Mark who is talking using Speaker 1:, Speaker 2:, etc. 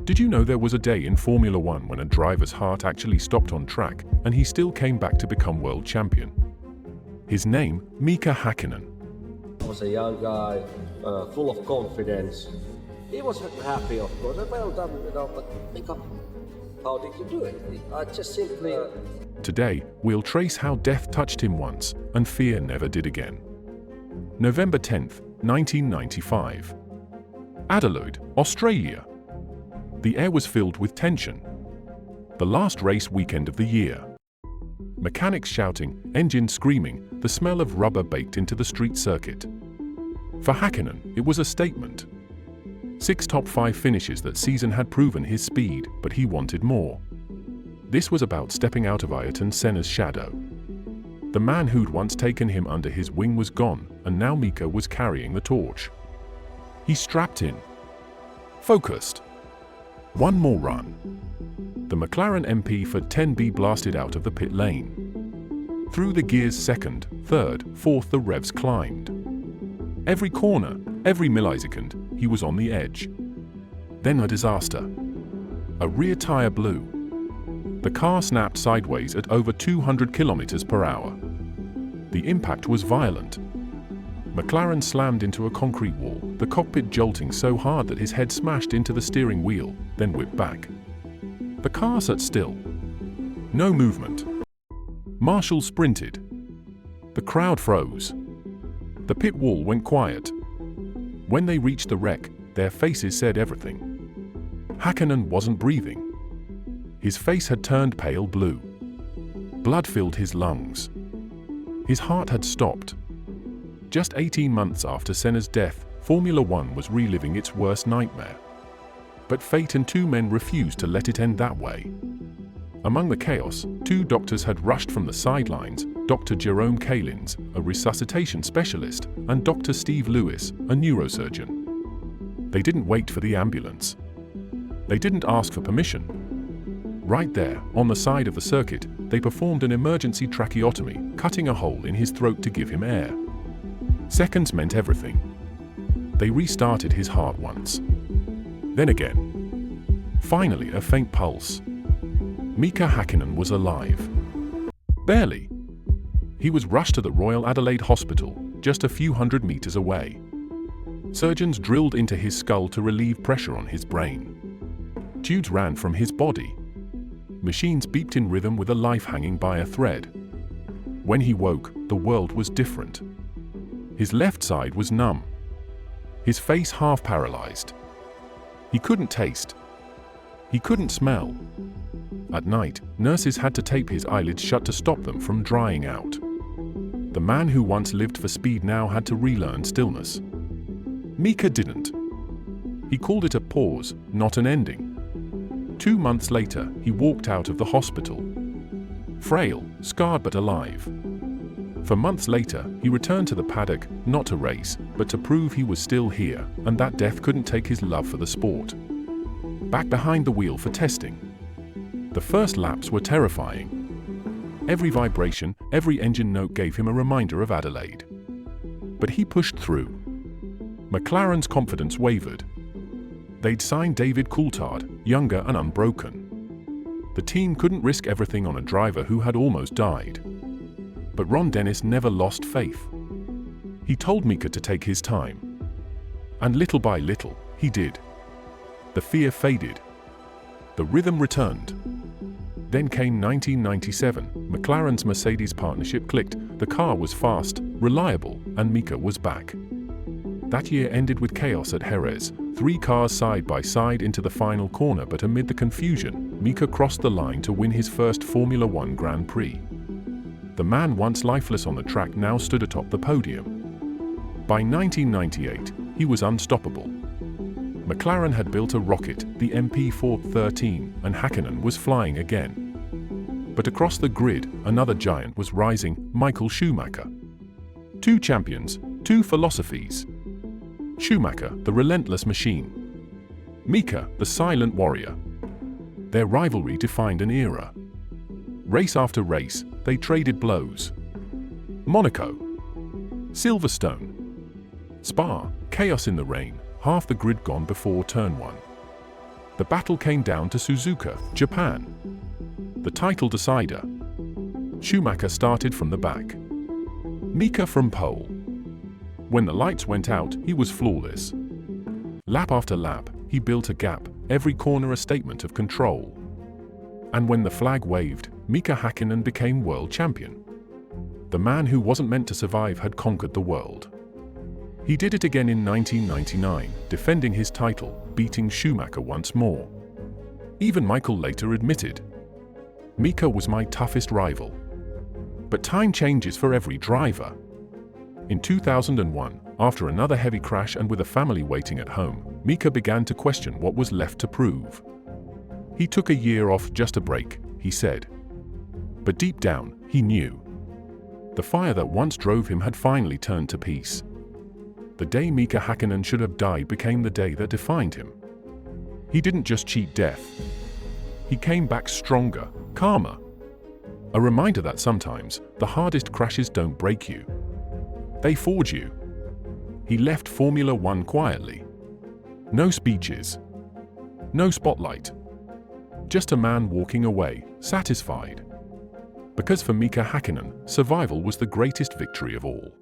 Speaker 1: Did you know there was a day in Formula One when a driver's heart actually stopped on track and he still came back to become world champion? His name, Mika Häkkinen.
Speaker 2: I was a young guy, full of confidence. He was happy, of course. Well done, but Mika, how did you do it? I just simply...
Speaker 1: Today, we'll trace how death touched him once and fear never did again. November 10th, 1995. Adelaide, Australia. The air was filled with tension. The last race weekend of the year. Mechanics shouting, engines screaming, the smell of rubber baked into the street circuit. For Hakkinen, it was a statement. 6 top 5 finishes that season had proven his speed, but he wanted more. This was about stepping out of Ayrton Senna's shadow. The man who'd once taken him under his wing was gone, and now Mika was carrying the torch. He strapped in. Focused. One more run. The McLaren MP for 10B blasted out of the pit lane. Through the gears 2nd, 3rd, 4th the revs climbed. Every corner, every millisecond, he was on the edge. Then a disaster. A rear tire blew. The car snapped sideways at over 200 km/h. The impact was violent. McLaren slammed into a concrete wall, the cockpit jolting so hard that his head smashed into the steering wheel, then whipped back. The car sat still. No movement. Marshall sprinted. The crowd froze. The pit wall went quiet. When they reached the wreck, their faces said everything. Hakkinen wasn't breathing. His face had turned pale blue. Blood filled his lungs. His heart had stopped. Just 18 months after Senna's death, Formula One was reliving its worst nightmare. But fate and 2 men refused to let it end that way. Among the chaos, 2 doctors had rushed from the sidelines, Dr. Jerome Kalins, a resuscitation specialist, and Dr. Steve Lewis, a neurosurgeon. They didn't wait for the ambulance. They didn't ask for permission. Right there, on the side of the circuit, they performed an emergency tracheotomy, cutting a hole in his throat to give him air. Seconds meant everything. They restarted his heart once. Then again. Finally, a faint pulse. Mika Häkkinen was alive. Barely. He was rushed to the Royal Adelaide Hospital, just a few hundred meters away. Surgeons drilled into his skull to relieve pressure on his brain. Tubes ran from his body. Machines beeped in rhythm with a life hanging by a thread. When he woke, the world was different. His left side was numb. His face half paralyzed. He couldn't taste. He couldn't smell. At night, nurses had to tape his eyelids shut to stop them from drying out. The man who once lived for speed now had to relearn stillness. Mika didn't. He called it a pause, not an ending. 2 months later, he walked out of the hospital. Frail, scarred but alive. For months later, he returned to the paddock, not to race, but to prove he was still here, and that death couldn't take his love for the sport. Back behind the wheel for testing. The first laps were terrifying. Every vibration, every engine note gave him a reminder of Adelaide. But he pushed through. McLaren's confidence wavered. They'd signed David Coulthard, younger and unbroken. The team couldn't risk everything on a driver who had almost died. But Ron Dennis never lost faith. He told Mika to take his time. And little by little, he did. The fear faded. The rhythm returned. Then came 1997, McLaren's Mercedes partnership clicked, the car was fast, reliable, and Mika was back. That year ended with chaos at Jerez, 3 cars side by side into the final corner, but amid the confusion, Mika crossed the line to win his first Formula One Grand Prix. The man once lifeless on the track now stood atop the podium. By 1998, he was unstoppable. McLaren had built a rocket, the MP413, and Hakkinen was flying again. But across the grid, another giant was rising, Michael Schumacher. 2 champions, 2 philosophies. Schumacher, the relentless machine. Mika, the silent warrior. Their rivalry defined an era. Race after race, they traded blows. Monaco. Silverstone. Spa, chaos in the rain, half the grid gone before turn 1. The battle came down to Suzuka, Japan. The title decider. Schumacher started from the back. Mika from pole. When the lights went out, he was flawless. Lap after lap, he built a gap, every corner a statement of control. And when the flag waved, Mika Häkkinen became world champion. The man who wasn't meant to survive had conquered the world. He did it again in 1999, defending his title, beating Schumacher once more. Even Michael later admitted, "Mika was my toughest rival." But time changes for every driver. In 2001, after another heavy crash and with a family waiting at home, Mika began to question what was left to prove. He took a year off, just a break, he said. But deep down, he knew. The fire that once drove him had finally turned to peace. The day Mika Häkkinen should have died became the day that defined him. He didn't just cheat death. He came back stronger, calmer. A reminder that sometimes, the hardest crashes don't break you. They forge you. He left Formula One quietly. No speeches. No spotlight. Just a man walking away, satisfied. Because for Mika Häkkinen, survival was the greatest victory of all.